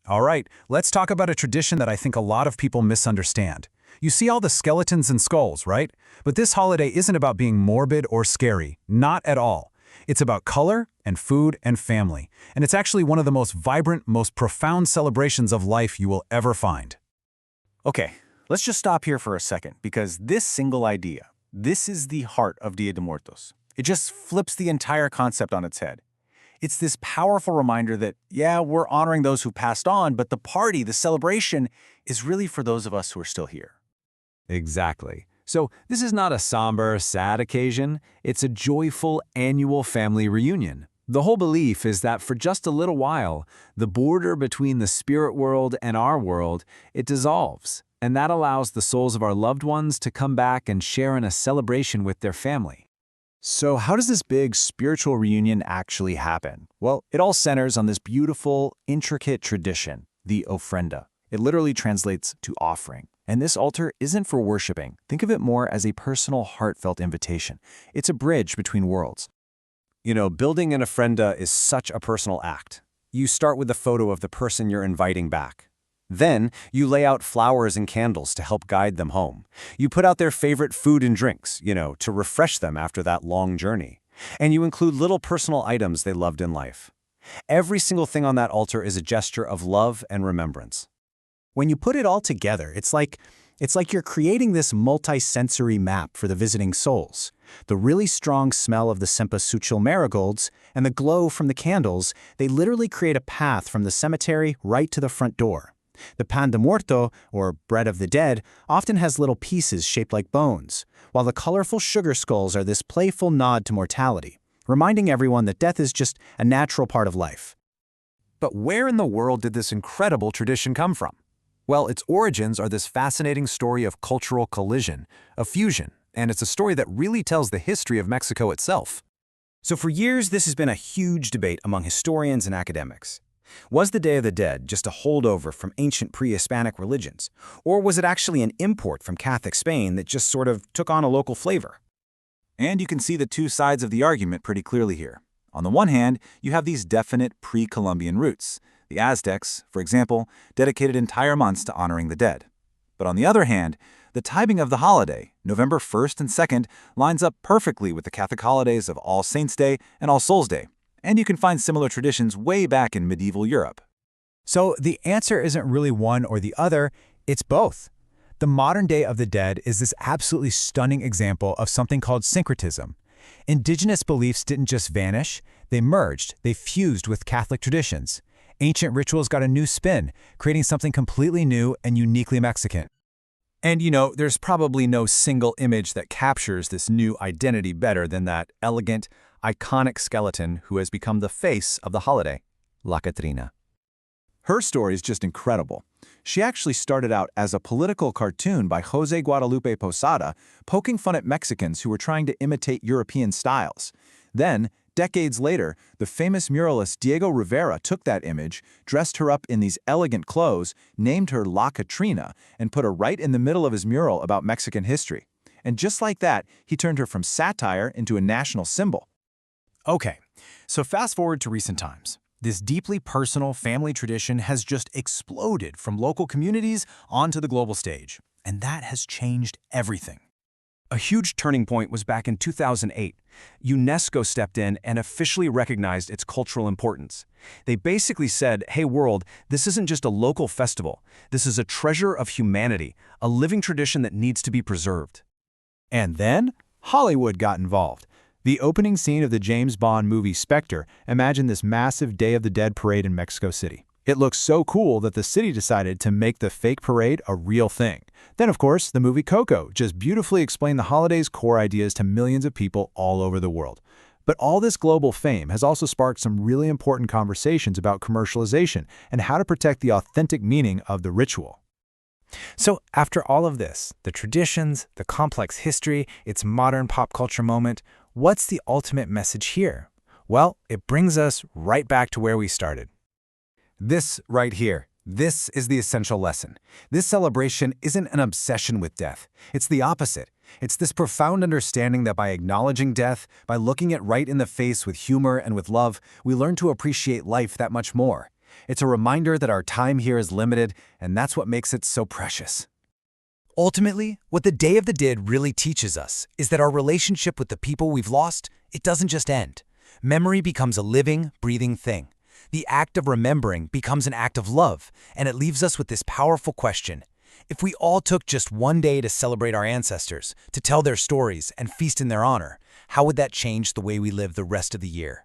All right, let's talk about a tradition that I think a lot of people misunderstand. You see all the skeletons and skulls, right? But this holiday isn't about being morbid or scary, not at all. It's about color and food and family, and it's actually one of the most vibrant, most profound celebrations of life you will ever find. Okay, let's just stop here for a second, because this single idea, this is the heart of Dia de Muertos. It just flips the entire concept on its head. It's this powerful reminder that, yeah, we're honoring those who passed on, but the party, the celebration, is really for those of us who are still here. Exactly. So this is not a somber, sad occasion. It's a joyful annual family reunion. The whole belief is that for just a little while, the border between the spirit world and our world, it dissolves, and that allows the souls of our loved ones to come back and share in a celebration with their family. So how does this big spiritual reunion actually happen? Well, it all centers on this beautiful, intricate tradition, the ofrenda. It literally translates to offering. And this altar isn't for worshiping. Think of it more as a personal, heartfelt invitation. It's a bridge between worlds. You know, building an ofrenda is such a personal act. You start with a photo of the person you're inviting back. Then, you lay out flowers and candles to help guide them home. You put out their favorite food and drinks, to refresh them after that long journey. And you include little personal items they loved in life. Every single thing on that altar is a gesture of love and remembrance. When you put it all together, it's like you're creating this multi-sensory map for the visiting souls. The really strong smell of the Cempasúchil marigolds and the glow from the candles, they literally create a path from the cemetery right to the front door. The pan de muerto, or bread of the dead, often has little pieces shaped like bones, while the colorful sugar skulls are this playful nod to mortality, reminding everyone that death is just a natural part of life. But where in the world did this incredible tradition come from? Well, its origins are this fascinating story of cultural collision, of fusion, and it's a story that really tells the history of Mexico itself. So for years, this has been a huge debate among historians and academics. Was the Day of the Dead just a holdover from ancient pre-Hispanic religions, or was it actually an import from Catholic Spain that just sort of took on a local flavor? And you can see the two sides of the argument pretty clearly here. On the one hand, you have these definite pre-Columbian roots. The Aztecs, for example, dedicated entire months to honoring the dead. But on the other hand, the timing of the holiday, November 1st and 2nd, lines up perfectly with the Catholic holidays of All Saints' Day and All Souls' Day. And you can find similar traditions way back in medieval Europe. So the answer isn't really one or the other, it's both. The modern Day of the Dead is this absolutely stunning example of something called syncretism. Indigenous beliefs didn't just vanish, they merged, they fused with Catholic traditions. Ancient rituals got a new spin, creating something completely new and uniquely Mexican. And there's probably no single image that captures this new identity better than that elegant, iconic skeleton who has become the face of the holiday, La Catrina. Her story is just incredible. She actually started out as a political cartoon by José Guadalupe Posada, poking fun at Mexicans who were trying to imitate European styles. Then, decades later, the famous muralist Diego Rivera took that image, dressed her up in these elegant clothes, named her La Catrina, and put her right in the middle of his mural about Mexican history. And just like that, he turned her from satire into a national symbol. Okay, so fast forward to recent times. This deeply personal family tradition has just exploded from local communities onto the global stage, and that has changed everything. A huge turning point was back in 2008. UNESCO stepped in and officially recognized its cultural importance. They basically said, hey world, this isn't just a local festival. This is a treasure of humanity, a living tradition that needs to be preserved. And then, Hollywood got involved. The opening scene of the James Bond movie Spectre imagined this massive Day of the Dead parade in Mexico City. It looks so cool that the city decided to make the fake parade a real thing. Then, of course, the movie Coco just beautifully explained the holiday's core ideas to millions of people all over the world. But all this global fame has also sparked some really important conversations about commercialization and how to protect the authentic meaning of the ritual. So after all of this, the traditions, the complex history, its modern pop culture moment, what's the ultimate message here? Well, it brings us right back to where we started. This right here, this is the essential lesson. This celebration isn't an obsession with death. It's the opposite. It's this profound understanding that by acknowledging death, by looking it right in the face with humor and with love, we learn to appreciate life that much more. It's a reminder that our time here is limited, and that's what makes it so precious. Ultimately, what the Day of the Dead really teaches us is that our relationship with the people we've lost, it doesn't just end. Memory becomes a living, breathing thing. The act of remembering becomes an act of love, and it leaves us with this powerful question. If we all took just one day to celebrate our ancestors, to tell their stories and feast in their honor, how would that change the way we live the rest of the year?